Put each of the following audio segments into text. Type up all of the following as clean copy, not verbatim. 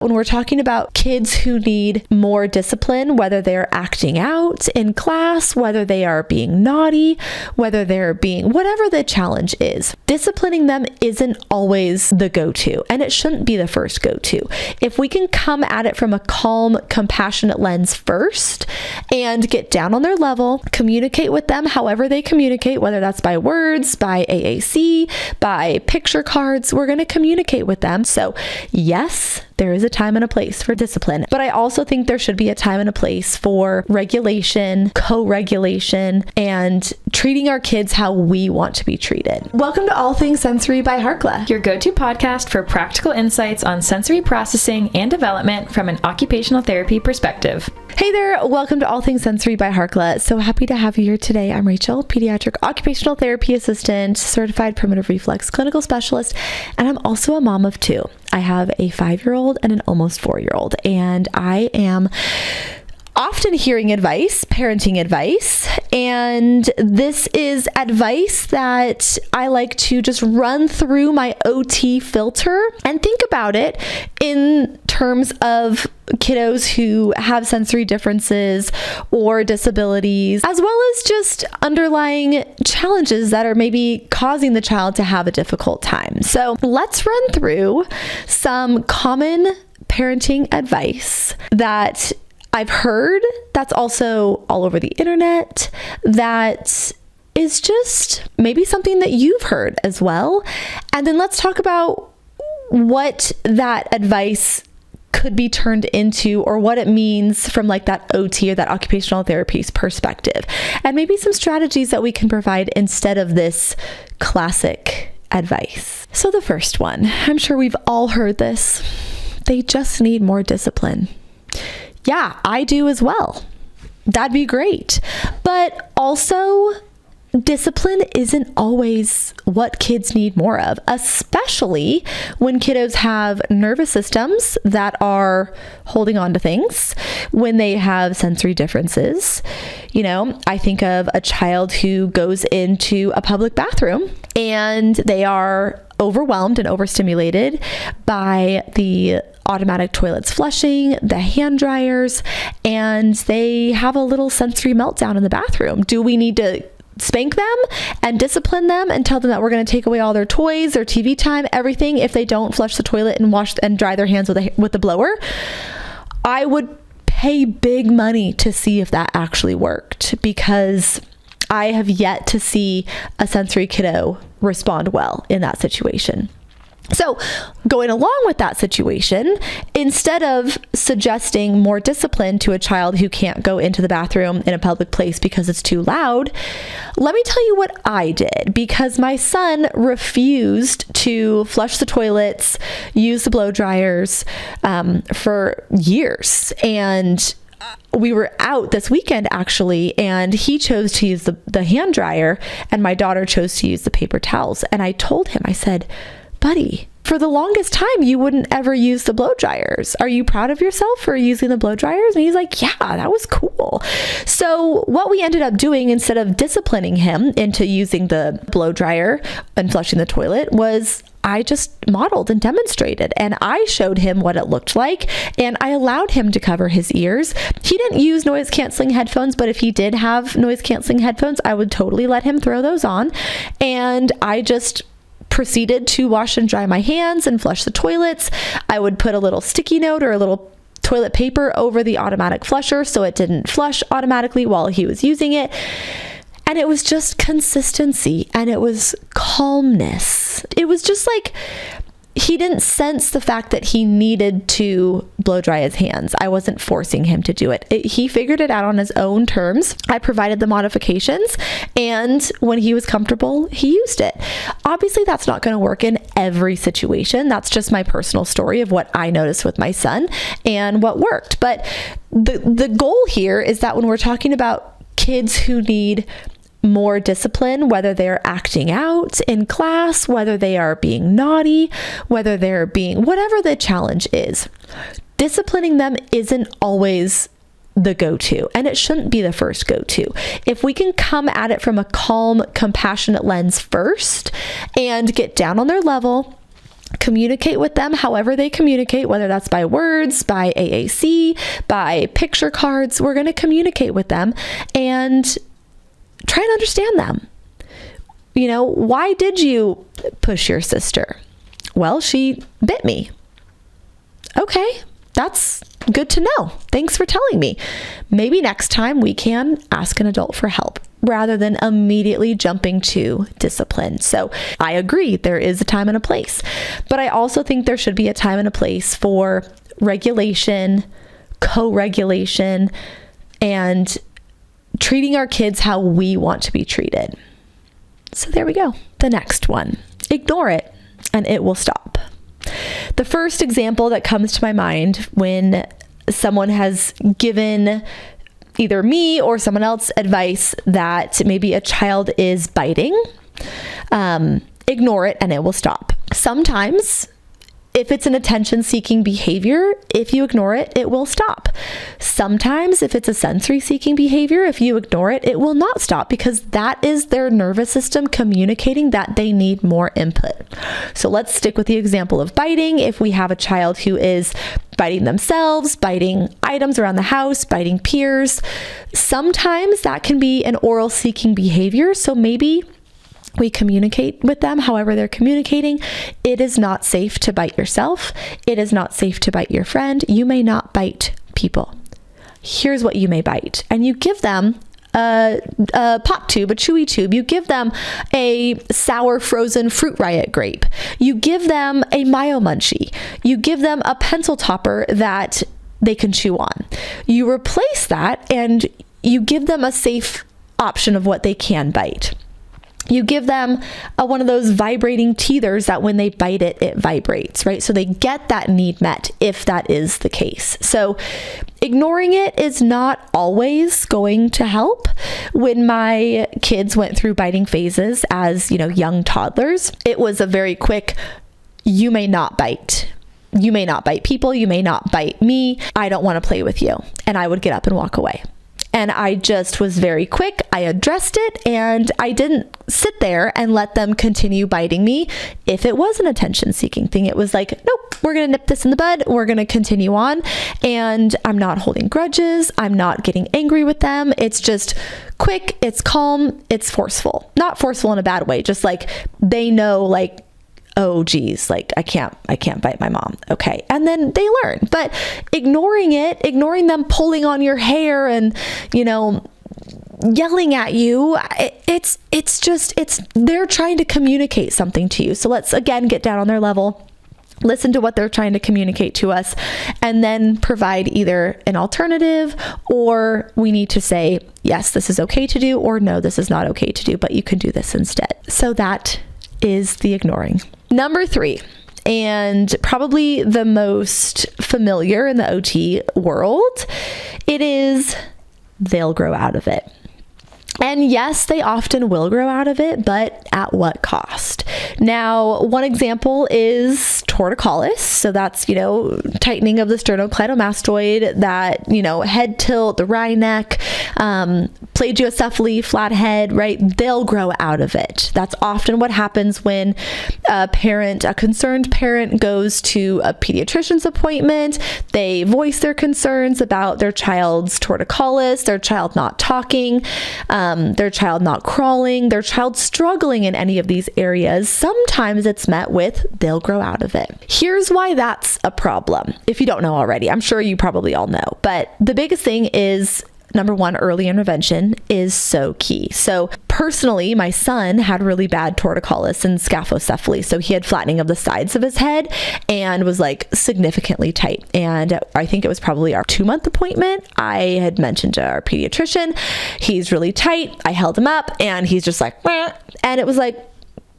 When we're talking about kids who need more discipline, whether they're acting out in class, whether they are being naughty, whether they're being whatever the challenge is, disciplining them isn't always the go-to, and it shouldn't be the first go-to. If we can come at it from a calm, compassionate lens first and get down on their level, communicate with them however they communicate, whether that's by words, by AAC, by picture cards, we're going to communicate with them. So yes, there is a time and a place for discipline, but I also think there should be a time and a place for regulation, co-regulation, and treating our kids how we want to be treated. Welcome to All Things Sensory by Harkla, your go-to podcast for practical insights on sensory processing and development from an occupational therapy perspective. Hey there, welcome to All Things Sensory by Harkla. So happy to have you here today. I'm Rachel, pediatric occupational therapy assistant, certified primitive reflex clinical specialist, and I'm also a mom of two. I have a 5-year-old and an almost 4-year-old, and I am often hearing advice, parenting advice, and this is advice that I like to just run through my OT filter and think about it in terms of kiddos who have sensory differences or disabilities, as well as just underlying challenges that are maybe causing the child to have a difficult time. So let's run through some common parenting advice that I've heard, that's also all over the internet, that is just maybe something that you've heard as well. And then let's talk about what that advice could be turned into, or what it means from like that OT or that occupational therapy's perspective, and maybe some strategies that we can provide instead of this classic advice. So the first one, I'm sure we've all heard this. They just need more discipline. Yeah, I do as well. That'd be great. But also, discipline isn't always what kids need more of, especially when kiddos have nervous systems that are holding on to things, when they have sensory differences. You know, I think of a child who goes into a public bathroom and they are overwhelmed and overstimulated by the automatic toilets flushing, the hand dryers, and they have a little sensory meltdown in the bathroom. Do we need to spank them and discipline them and tell them that we're going to take away all their toys, their TV time, everything if they don't flush the toilet and wash and dry their hands with the blower? I would pay big money to see if that actually worked, because I have yet to see a sensory kiddo respond well in that situation. So going along with that situation, instead of suggesting more discipline to a child who can't go into the bathroom in a public place because it's too loud, let me tell you what I did, because my son refused to flush the toilets, use the blow dryers for years. And we were out this weekend actually, and he chose to use the hand dryer and my daughter chose to use the paper towels. And I told him, I said, buddy, for the longest time, you wouldn't ever use the blow dryers. Are you proud of yourself for using the blow dryers? And he's like, yeah, that was cool. So what we ended up doing, instead of disciplining him into using the blow dryer and flushing the toilet, was I just modeled and demonstrated, and I showed him what it looked like, and I allowed him to cover his ears. He didn't use noise canceling headphones, but if he did have noise canceling headphones, I would totally let him throw those on. And I just proceeded to wash and dry my hands and flush the toilets. I would put a little sticky note or a little toilet paper over the automatic flusher so it didn't flush automatically while he was using it. And it was just consistency, and it was calmness. It was just like he didn't sense the fact that he needed to blow dry his hands. I wasn't forcing him to do it. He figured it out on his own terms. I provided the modifications, and when he was comfortable, he used it. Obviously, that's not going to work in every situation. That's just my personal story of what I noticed with my son and what worked. But the goal here is that when we're talking about kids who need more discipline, whether they're acting out in class, whether they are being naughty, whether they're being whatever the challenge is, disciplining them isn't always the go-to, and it shouldn't be the first go-to. If we can come at it from a calm, compassionate lens first and get down on their level, communicate with them however they communicate, whether that's by words, by AAC, by picture cards. We're going to communicate with them and try and understand them. Why did you push your sister? Well, she bit me. Okay, that's good to know. Thanks for telling me. Maybe next time we can ask an adult for help rather than immediately jumping to discipline. So I agree, there is a time and a place, but I also think there should be a time and a place for regulation, co-regulation, and treating our kids how we want to be treated. So there we go. The next one, ignore it and it will stop. The first example that comes to my mind when someone has given either me or someone else advice that maybe a child is biting, ignore it and it will stop. Sometimes, if it's an attention-seeking behavior, if you ignore it, it will stop. Sometimes, if it's a sensory-seeking behavior, if you ignore it, it will not stop because that is their nervous system communicating that they need more input. So let's stick with the example of biting. If we have a child who is biting themselves, biting items around the house, biting peers, sometimes that can be an oral-seeking behavior. So maybe we communicate with them however they're communicating. It is not safe to bite yourself. It is not safe to bite your friend. You may not bite people. Here's what you may bite. And you give them a pop tube, a chewy tube. You give them a sour frozen Fruit Riot grape. You give them a Mayo Munchie. You give them a pencil topper that they can chew on. You replace that and you give them a safe option of what they can bite. You give them one of those vibrating teethers that when they bite it, it vibrates, right? So they get that need met if that is the case. So ignoring it is not always going to help. When my kids went through biting phases as, young toddlers, it was a very quick, you may not bite. You may not bite people. You may not bite me. I don't want to play with you. And I would get up and walk away. And I just was very quick. I addressed it and I didn't sit there and let them continue biting me. If it was an attention-seeking thing, it was like, nope, we're going to nip this in the bud. We're going to continue on. And I'm not holding grudges. I'm not getting angry with them. It's just quick. It's calm. It's forceful. Not forceful in a bad way. Just like they know, like, oh geez, like I can't bite my mom. Okay. And then they learn. But ignoring them pulling on your hair and, yelling at you, they're trying to communicate something to you. So let's again get down on their level. Listen to what they're trying to communicate to us and then provide either an alternative, or we need to say, yes, this is okay to do, or no, this is not okay to do, but you can do this instead. So that is the ignoring. Number 3, and probably the most familiar in the OT world, it is they'll grow out of it. And yes, they often will grow out of it, but at what cost? Now, one example is torticollis. So that's, tightening of the sternocleidomastoid, that, head tilt, the wry neck, plagiocephaly, flat head, right? They'll grow out of it. That's often what happens when a concerned parent goes to a pediatrician's appointment. They voice their concerns about their child's torticollis, their child not talking, their child not crawling, their child struggling in any of these areas. Sometimes it's met with, they'll grow out of it. Here's why that's a problem. If you don't know already, I'm sure you probably all know, but the biggest thing is, number 1, early intervention is so key. So personally, my son had really bad torticollis and scaphocephaly. So he had flattening of the sides of his head and was like significantly tight. And I think it was probably our 2-month appointment. I had mentioned to our pediatrician, he's really tight. I held him up and he's just like, meh. And it was like,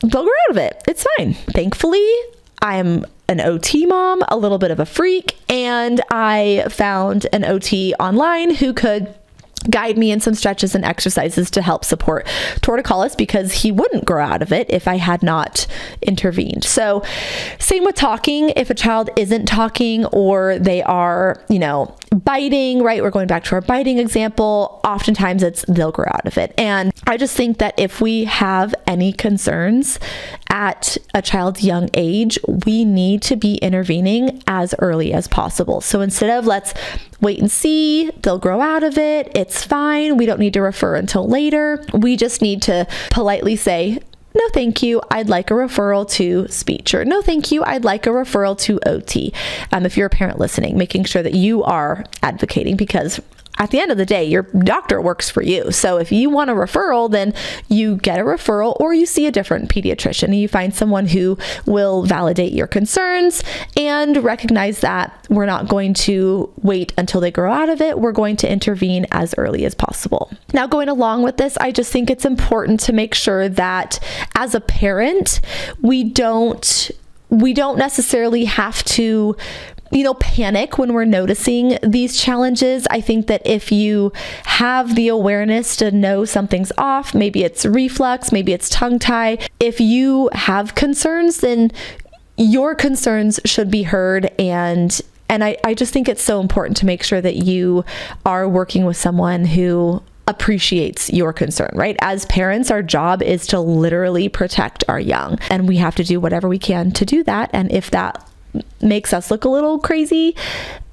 they'll grow out of it. It's fine. Thankfully, I'm an OT mom, a little bit of a freak, and I found an OT online who could guide me in some stretches and exercises to help support torticollis, because he wouldn't grow out of it if I had not intervened. So same with talking. If a child isn't talking or they are, biting, right? We're going back to our biting example. Oftentimes they'll grow out of it. And I just think that if we have any concerns at a child's young age, we need to be intervening as early as possible. So instead of let's wait and see, they'll grow out of it, it's fine, we don't need to refer until later, we just need to politely say, no, thank you, I'd like a referral to speech, or no, thank you, I'd like a referral to OT. If you're a parent listening, making sure that you are advocating, because at the end of the day, your doctor works for you. So if you want a referral, then you get a referral, or you see a different pediatrician and you find someone who will validate your concerns and recognize that we're not going to wait until they grow out of it. We're going to intervene as early as possible. Now, going along with this, I just think it's important to make sure that as a parent, we don't necessarily have to panic when we're noticing these challenges. I think that if you have the awareness to know something's off, maybe it's reflux, maybe it's tongue tie, if you have concerns, then your concerns should be heard. And I just think it's so important to make sure that you are working with someone who appreciates your concern, right? As parents, our job is to literally protect our young, and we have to do whatever we can to do that. And if that makes us look a little crazy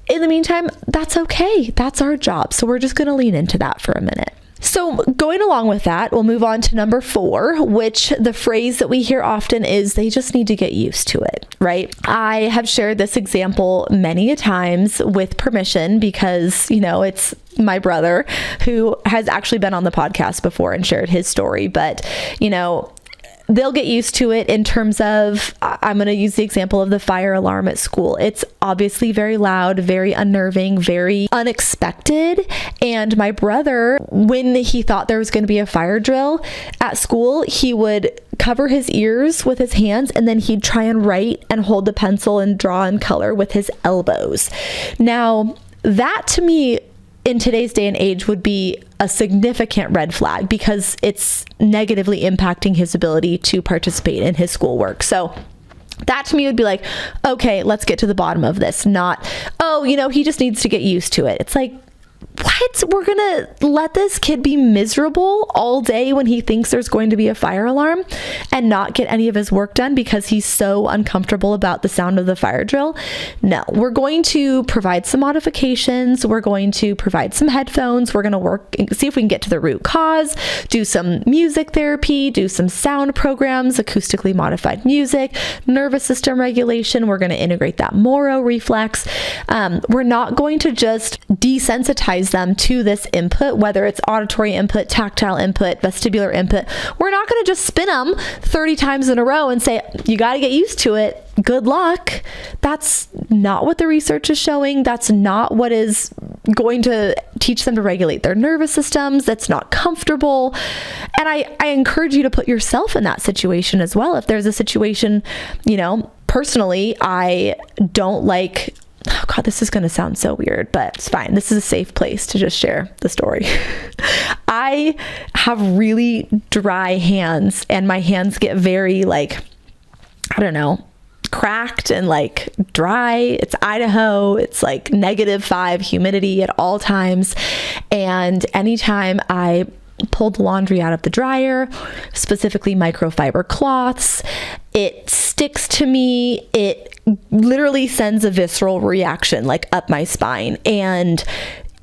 in the meantime, that's okay. That's our job. So we're just going to lean into that for a minute. So going along with that, we'll move on to number 4, which the phrase that we hear often is they just need to get used to it, right? I have shared this example many a times with permission because, it's my brother who has actually been on the podcast before and shared his story, but, they'll get used to it in terms of, I'm going to use the example of the fire alarm at school. It's obviously very loud, very unnerving, very unexpected. And my brother, when he thought there was going to be a fire drill at school, he would cover his ears with his hands, and then he'd try and write and hold the pencil and draw in color with his elbows. Now, that to me, in today's day and age, would be a significant red flag because it's negatively impacting his ability to participate in his schoolwork. So that to me would be like, okay, let's get to the bottom of this. Not, he just needs to get used to it. It's like, what? We're going to let this kid be miserable all day when he thinks there's going to be a fire alarm and not get any of his work done because he's so uncomfortable about the sound of the fire drill? No, we're going to provide some modifications. We're going to provide some headphones. We're going to see if we can get to the root cause, do some music therapy, do some sound programs, acoustically modified music, nervous system regulation. We're going to integrate that moro reflex. We're not going to just desensitize them to this input, whether it's auditory input, tactile input, vestibular input. We're not going to just spin them 30 times in a row and say, you got to get used to it. Good luck. That's not what the research is showing. That's not what is going to teach them to regulate their nervous systems. That's not comfortable. And I encourage you to put yourself in that situation as well. If there's a situation, personally, I don't like, oh God, this is going to sound so weird, but it's fine. This is a safe place to just share the story. I have really dry hands, and my hands get very cracked and dry. It's Idaho. It's -5 humidity at all times. And anytime I pull the laundry out of the dryer, specifically microfiber cloths, it sticks to me. It literally sends a visceral reaction up my spine. And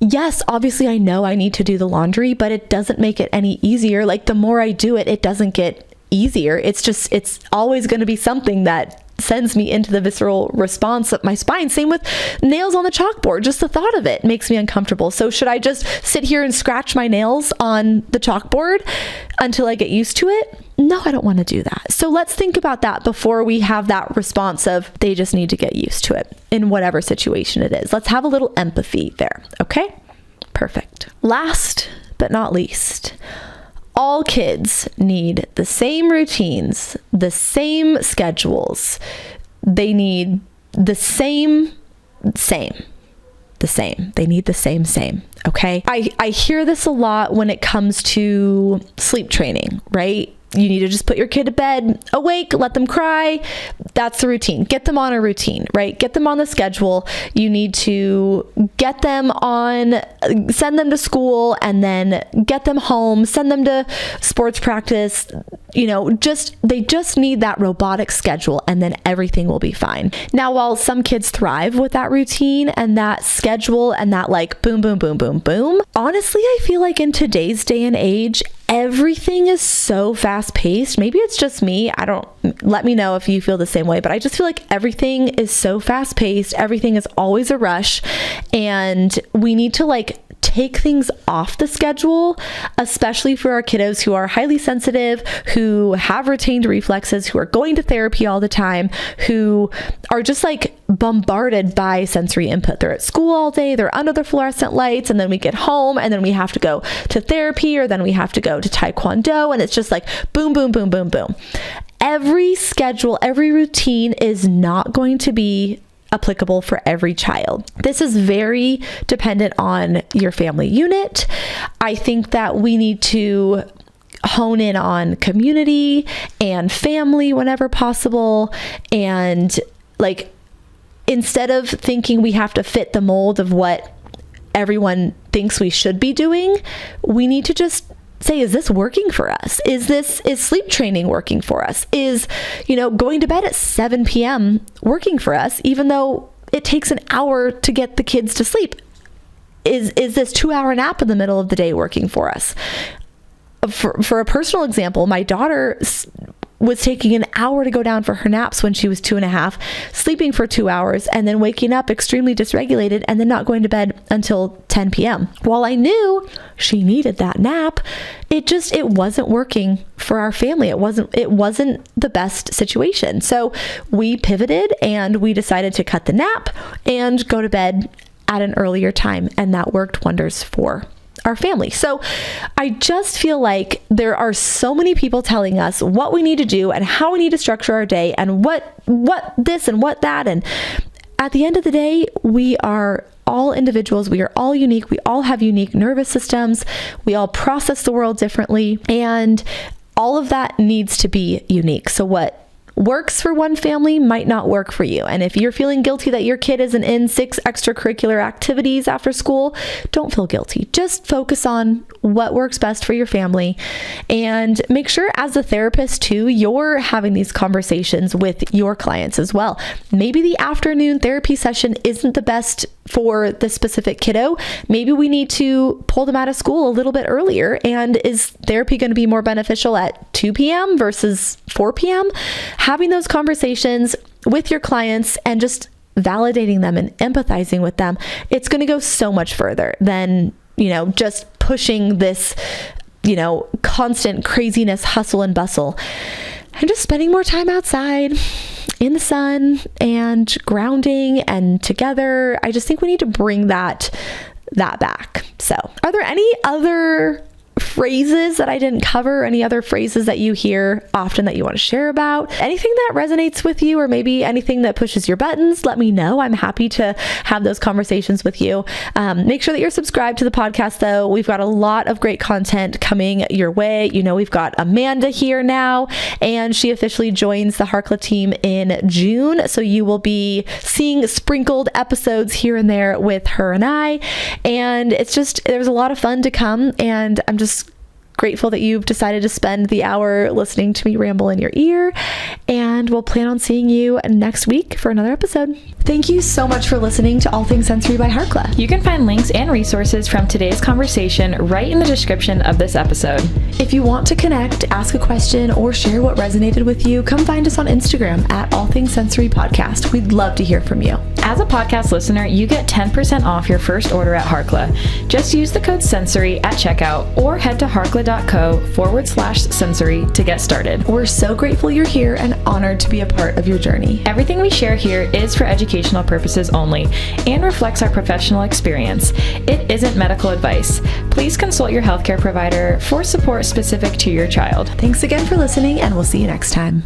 yes, obviously I know I need to do the laundry, but it doesn't make it any easier. The more I do it, it doesn't get easier. It's always going to be something that sends me into the visceral response of my spine. Same with nails on the chalkboard. Just the thought of it makes me uncomfortable. So should I just sit here and scratch my nails on the chalkboard until I get used to it? No, I don't want to do that. So let's think about that before we have that response of they just need to get used to it in whatever situation it is. Let's have a little empathy there. Okay? Perfect. Last but not least, all kids need the same routines, the same schedules. They need the same. the same. They need the same. Okay. I hear this a lot when it comes to sleep training, right? You need to just put your kid to bed awake, let them cry. That's the routine. Get them on a routine, right? Get them on the schedule. You need to get them on, send them to school, and then get them home, send them to sports practice. They just need that robotic schedule, and then everything will be fine. Now, while some kids thrive with that routine and that schedule and that like boom, boom, boom, boom, boom, honestly, I feel like in today's day and age, everything is so fast paced. Maybe it's just me. Let me know if you feel the same way, but I just feel like everything is so fast paced. Everything is always a rush, and we need to like take things off the schedule, especially for our kiddos who are highly sensitive, who have retained reflexes, who are going to therapy all the time, who are just like bombarded by sensory input. They're at school all day, they're under the fluorescent lights, and then we get home and then we have to go to therapy, or then we have to go to Taekwondo, and it's just like boom, boom, boom, boom, boom. Every schedule, every routine is not going to be applicable for every child. This is very dependent on your family unit. I think that we need to hone in on community and family whenever possible. And like, instead of thinking we have to fit the mold of what everyone thinks we should be doing, we need to just say, is this working for us? Is sleep training working for us? Is, going to bed at 7 p.m. working for us, even though it takes an hour to get the kids to sleep? Is this 2-hour nap in the middle of the day working for us? For a personal example, my daughter was taking an hour to go down for her naps when she was 2.5, sleeping for 2 hours, and then waking up extremely dysregulated and then not going to bed until 10 p.m. While I knew she needed that nap, it wasn't working for our family. It wasn't the best situation. So we pivoted and we decided to cut the nap and go to bed at an earlier time, and that worked wonders for our family. So I just feel like there are so many people telling us what we need to do and how we need to structure our day and what this and what that. And at the end of the day, we are all individuals. We are all unique. We all have unique nervous systems. We all process the world differently, and all of that needs to be unique. So what works for one family might not work for you. And if you're feeling guilty that your kid isn't in 6 extracurricular activities after school, don't feel guilty. Just focus on what works best for your family, and make sure as a therapist too, you're having these conversations with your clients as well. Maybe the afternoon therapy session isn't the best for the specific kiddo. Maybe we need to pull them out of school a little bit earlier. And is therapy going to be more beneficial at 2 p.m. versus 4 p.m.? Having those conversations with your clients and just validating them and empathizing with them, it's going to go so much further than, just pushing this, constant craziness, hustle and bustle, and just spending more time outside in the sun and grounding and together. I just think we need to bring that back. So, are there any other phrases that I didn't cover? Any other phrases that you hear often that you want to share about? Anything that resonates with you, or maybe anything that pushes your buttons? Let me know. I'm happy to have those conversations with you. Make sure that you're subscribed to the podcast though. We've got a lot of great content coming your way. We've got Amanda here now, and she officially joins the Harkla team in June. So you will be seeing sprinkled episodes here and there with her and I. And there's a lot of fun to come, and I'm just grateful that you've decided to spend the hour listening to me ramble in your ear, and we'll plan on seeing you next week for another episode. Thank you so much for listening to All Things Sensory by Harkla. You can find links and resources from today's conversation right in the description of this episode. If you want to connect, ask a question, or share what resonated with you, come find us on Instagram at All Things Sensory Podcast. We'd love to hear from you. As a podcast listener, you get 10% off your first order at Harkla. Just use the code SENSORY at checkout, or head to harkla.co/sensory to get started. We're so grateful you're here and honored to be a part of your journey. Everything we share here is for educational purposes only and reflects our professional experience. It isn't medical advice. Please consult your healthcare provider for support specific to your child. Thanks again for listening, and we'll see you next time.